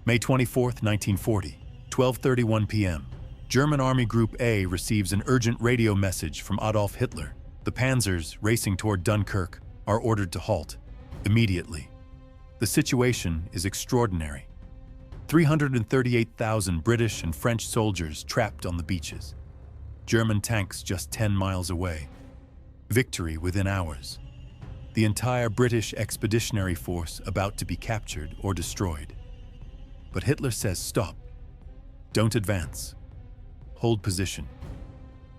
May 24, 1940, 12:31 p.m. German Army Group A receives an urgent radio message from Adolf Hitler. The panzers, racing toward Dunkirk, are ordered to halt immediately. The situation is extraordinary. 338,000 British and French soldiers trapped on the beaches. German tanks just 10 miles away. Victory within hours. The entire British expeditionary force about to be captured or destroyed. But Hitler says stop. Don't advance. Hold position.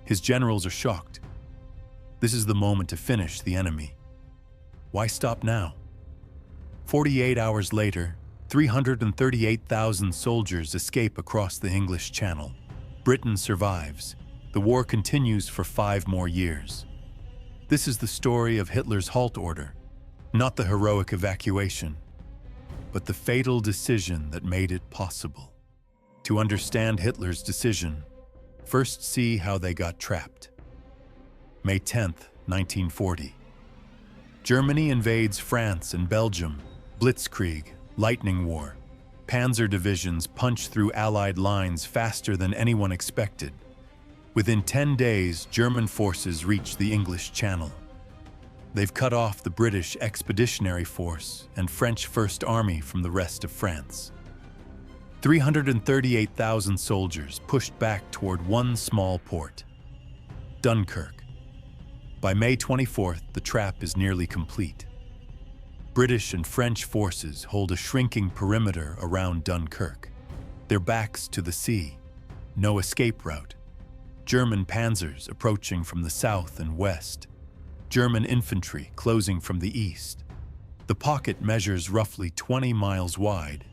His generals are shocked. This is the moment to finish the enemy. Why stop now? 48 hours later, 338,000 soldiers escape across the English Channel. Britain survives. The war continues for 5 more years. This is the story of Hitler's halt order, not the heroic evacuation, but the fatal decision that made it possible. To understand Hitler's decision, first see how they got trapped. May 10, 1940. Germany invades France and Belgium. Blitzkrieg, lightning war. Panzer divisions punch through Allied lines faster than anyone expected. Within 10 days, German forces reach the English Channel. They've cut off the British Expeditionary Force and French First Army from the rest of France. 338,000 soldiers pushed back toward one small port, Dunkirk. By May 24th, the trap is nearly complete. British and French forces hold a shrinking perimeter around Dunkirk. Their backs to the sea, no escape route. German panzers approaching from the south and west. German infantry closing from the east. The pocket measures roughly 20 miles wide,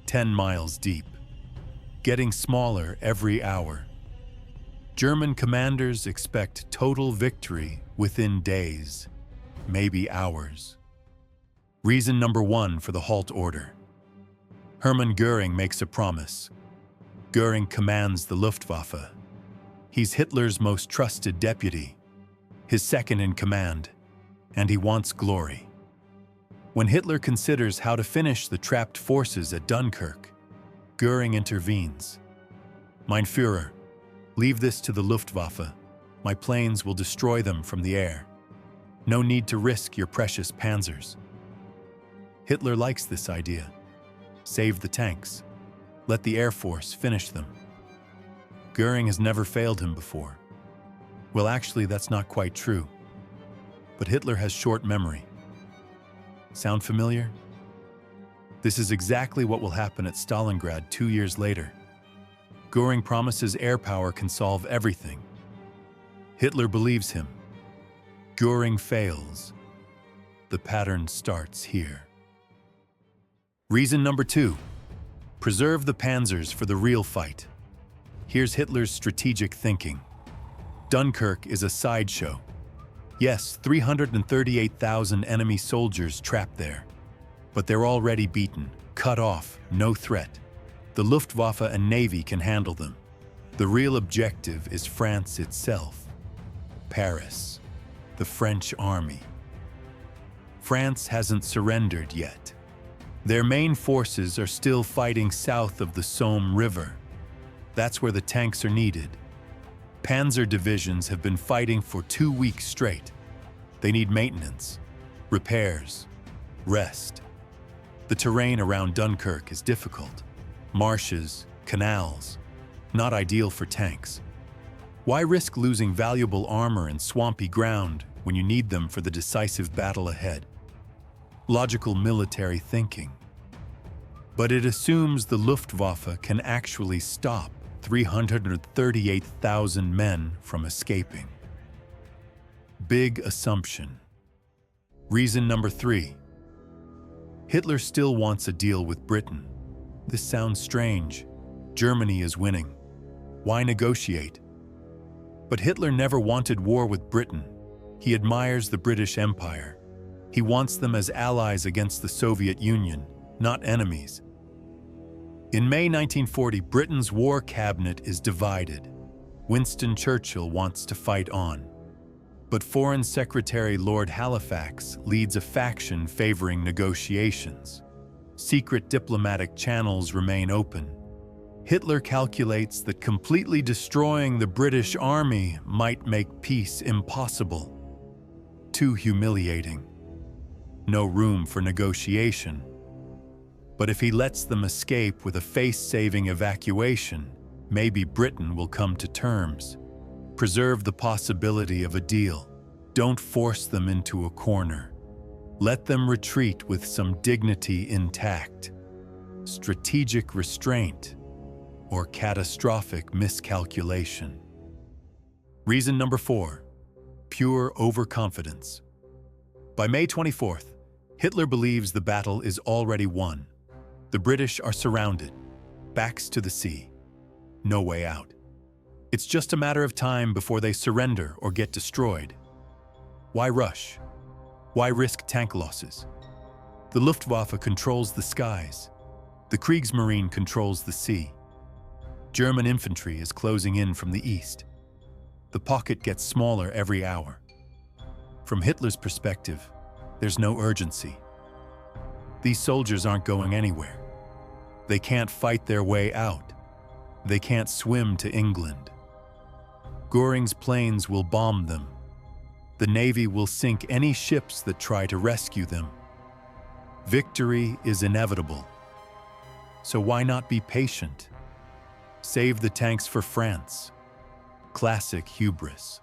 10 miles deep, getting smaller every hour. German commanders expect total victory within days, maybe hours. Reason number 1 for the halt order. Hermann Göring makes a promise. Göring commands the Luftwaffe. He's Hitler's most trusted deputy, his second in command, and he wants glory. When Hitler considers how to finish the trapped forces at Dunkirk, Göring intervenes. Mein Führer, leave this to the Luftwaffe. My planes will destroy them from the air. No need to risk your precious panzers. Hitler likes this idea. Save the tanks. Let the Air Force finish them. Göring has never failed him before. Well, actually, that's not quite true. But Hitler has short memory. Sound familiar? This is exactly what will happen at Stalingrad 2 years later. Göring promises air power can solve everything. Hitler believes him. Göring fails. The pattern starts here. Reason number 2. Preserve the panzers for the real fight. Here's Hitler's strategic thinking. Dunkirk is a sideshow. Yes, 338,000 enemy soldiers trapped there. But they're already beaten, cut off, no threat. The Luftwaffe and Navy can handle them. The real objective is France itself. Paris. The French army. France hasn't surrendered yet. Their main forces are still fighting south of the Somme River. That's where the tanks are needed. Panzer divisions have been fighting for 2 weeks straight. They need maintenance, repairs, rest. The terrain around Dunkirk is difficult. Marshes, canals, not ideal for tanks. Why risk losing valuable armor in swampy ground when you need them for the decisive battle ahead? Logical military thinking. But it assumes the Luftwaffe can actually stop 338,000 men from escaping. Big assumption. Reason number 3. Hitler still wants a deal with Britain. This sounds strange. Germany is winning. Why negotiate? But Hitler never wanted war with Britain. He admires the British Empire. He wants them as allies against the Soviet Union, not enemies. In May 1940, Britain's war cabinet is divided. Winston Churchill wants to fight on. But Foreign Secretary Lord Halifax leads a faction favoring negotiations. Secret diplomatic channels remain open. Hitler calculates that completely destroying the British army might make peace impossible. Too humiliating. No room for negotiation. But if he lets them escape with a face-saving evacuation, maybe Britain will come to terms. Preserve the possibility of a deal. Don't force them into a corner. Let them retreat with some dignity intact. Strategic restraint or catastrophic miscalculation. Reason number 4, pure overconfidence. By May 24th, Hitler believes the battle is already won. The British are surrounded, backs to the sea. No way out. It's just a matter of time before they surrender or get destroyed. Why rush? Why risk tank losses? The Luftwaffe controls the skies. The Kriegsmarine controls the sea. German infantry is closing in from the east. The pocket gets smaller every hour. From Hitler's perspective, there's no urgency. These soldiers aren't going anywhere. They can't fight their way out. They can't swim to England. Göring's planes will bomb them. The Navy will sink any ships that try to rescue them. Victory is inevitable. So why not be patient? Save the tanks for France. Classic hubris.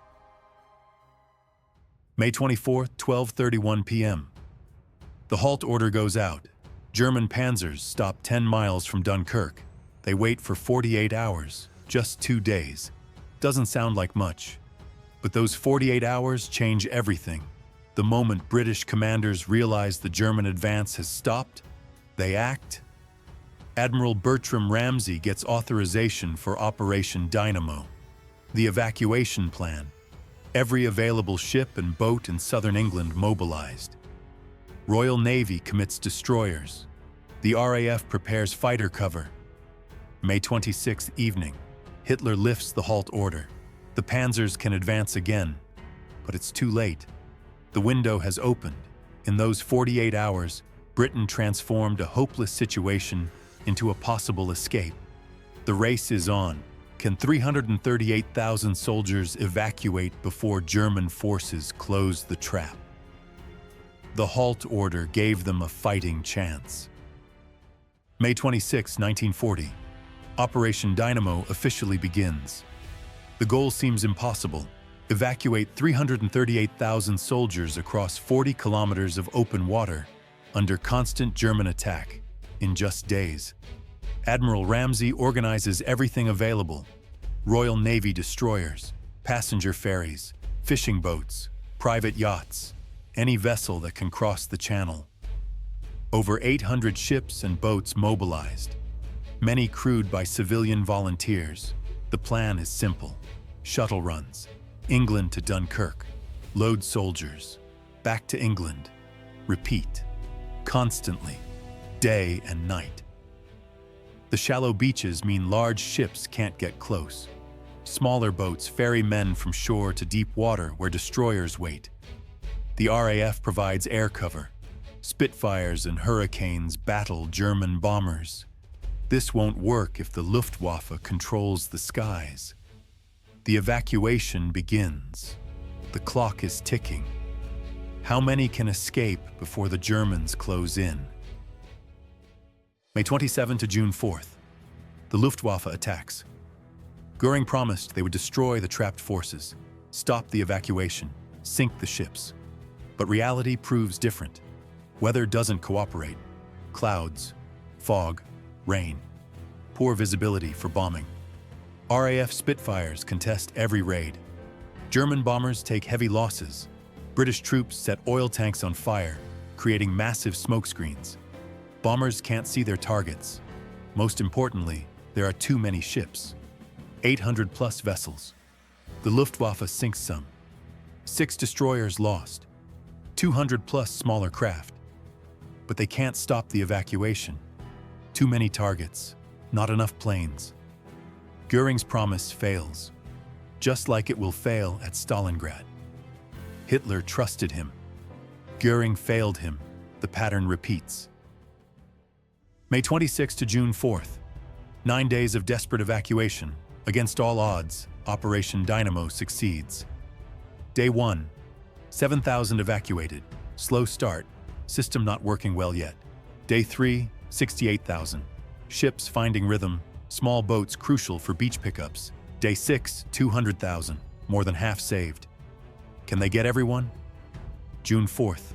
May 24, 12:31 p.m. The halt order goes out. German panzers stop 10 miles from Dunkirk. They wait for 48 hours, just 2 days. Doesn't sound like much, but those 48 hours change everything. The moment British commanders realize the German advance has stopped, they act. Admiral Bertram Ramsay gets authorization for Operation Dynamo, the evacuation plan. Every available ship and boat in southern England mobilized. Royal Navy commits destroyers. The RAF prepares fighter cover. May 26th evening, Hitler lifts the halt order. The panzers can advance again, but it's too late. The window has opened. In those 48 hours, Britain transformed a hopeless situation into a possible escape. The race is on. Can 338,000 soldiers evacuate before German forces close the trap? The halt order gave them a fighting chance. May 26, 1940. Operation Dynamo officially begins. The goal seems impossible. Evacuate 338,000 soldiers across 40 kilometers of open water under constant German attack in just days. Admiral Ramsay organizes everything available: Royal Navy destroyers, passenger ferries, fishing boats, private yachts, any vessel that can cross the channel. Over 800 ships and boats mobilized, many crewed by civilian volunteers. The plan is simple: shuttle runs, England to Dunkirk, load soldiers, back to England, repeat, constantly, day and night. The shallow beaches mean large ships can't get close. Smaller boats ferry men from shore to deep water where destroyers wait. The RAF provides air cover. Spitfires and Hurricanes battle German bombers. This won't work if the Luftwaffe controls the skies. The evacuation begins. The clock is ticking. How many can escape before the Germans close in? May 27 to June 4th. The Luftwaffe attacks. Göring promised they would destroy the trapped forces, stop the evacuation, sink the ships. But reality proves different. Weather doesn't cooperate. Clouds, fog, rain. Poor visibility for bombing. RAF Spitfires contest every raid. German bombers take heavy losses. British troops set oil tanks on fire, creating massive smoke screens. Bombers can't see their targets. Most importantly, there are too many ships. 800+ vessels. The Luftwaffe sinks some. 6 destroyers lost. 200+ smaller craft. But they can't stop the evacuation. Too many targets, not enough planes. Göring's promise fails, just like it will fail at Stalingrad. Hitler trusted him. Göring failed him. The pattern repeats. May 26 to June 4th. 9 days of desperate evacuation. Against all odds, Operation Dynamo succeeds. Day 1. 7,000 evacuated. Slow start. System not working well yet. Day 3. 68,000. Ships finding rhythm. Small boats crucial for beach pickups. Day 6. 200,000. More than half saved. Can they get everyone? June 4th.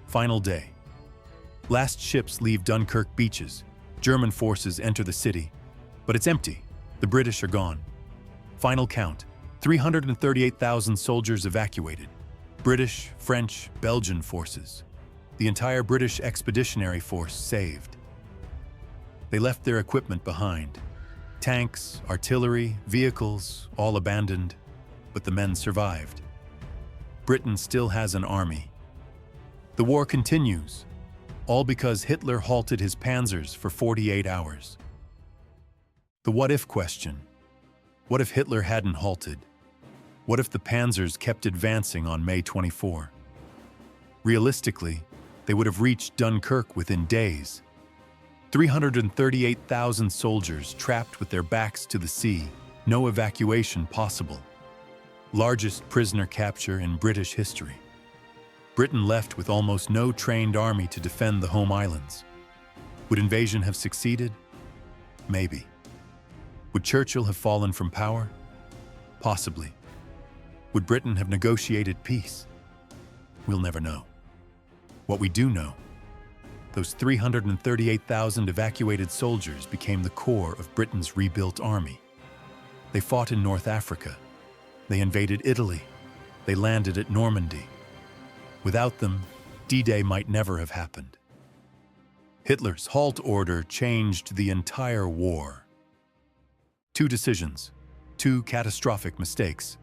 Final day. Last ships leave Dunkirk beaches. German forces enter the city. But it's empty. The British are gone. Final count. 338,000 soldiers evacuated. British, French, Belgian forces. The entire British Expeditionary Force saved. They left their equipment behind. Tanks, artillery, vehicles, all abandoned. But the men survived. Britain still has an army. The war continues, all because Hitler halted his panzers for 48 hours. The what-if question. What if Hitler hadn't halted? What if the panzers kept advancing on May 24? Realistically, they would have reached Dunkirk within days. 338,000 soldiers trapped with their backs to the sea, no evacuation possible. Largest prisoner capture in British history. Britain left with almost no trained army to defend the home islands. Would invasion have succeeded? Maybe. Would Churchill have fallen from power? Possibly. Would Britain have negotiated peace? We'll never know. What we do know, those 338,000 evacuated soldiers became the core of Britain's rebuilt army. They fought in North Africa. They invaded Italy. They landed at Normandy. Without them, D-Day might never have happened. Hitler's halt order changed the entire war. 2 decisions, 2 catastrophic mistakes,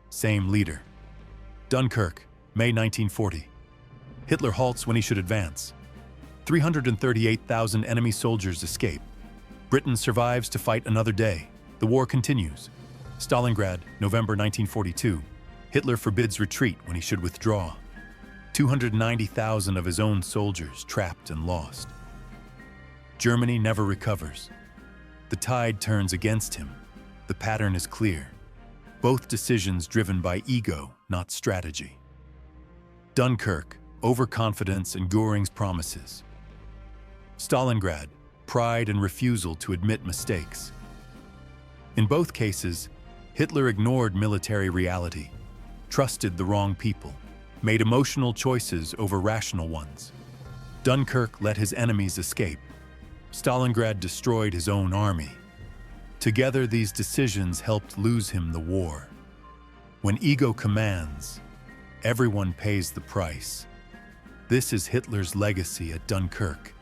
same leader. Dunkirk, May 1940. Hitler halts when he should advance. 338,000 enemy soldiers escape. Britain survives to fight another day. The war continues. Stalingrad, November 1942. Hitler forbids retreat when he should withdraw. 290,000 of his own soldiers trapped and lost. Germany never recovers. The tide turns against him. The pattern is clear. Both decisions driven by ego, not strategy. Dunkirk, overconfidence and Göring's promises. Stalingrad, pride and refusal to admit mistakes. In both cases, Hitler ignored military reality, trusted the wrong people, made emotional choices over rational ones. Dunkirk let his enemies escape. Stalingrad destroyed his own army. Together, these decisions helped lose him the war. When ego commands, everyone pays the price. This is Hitler's legacy at Dunkirk.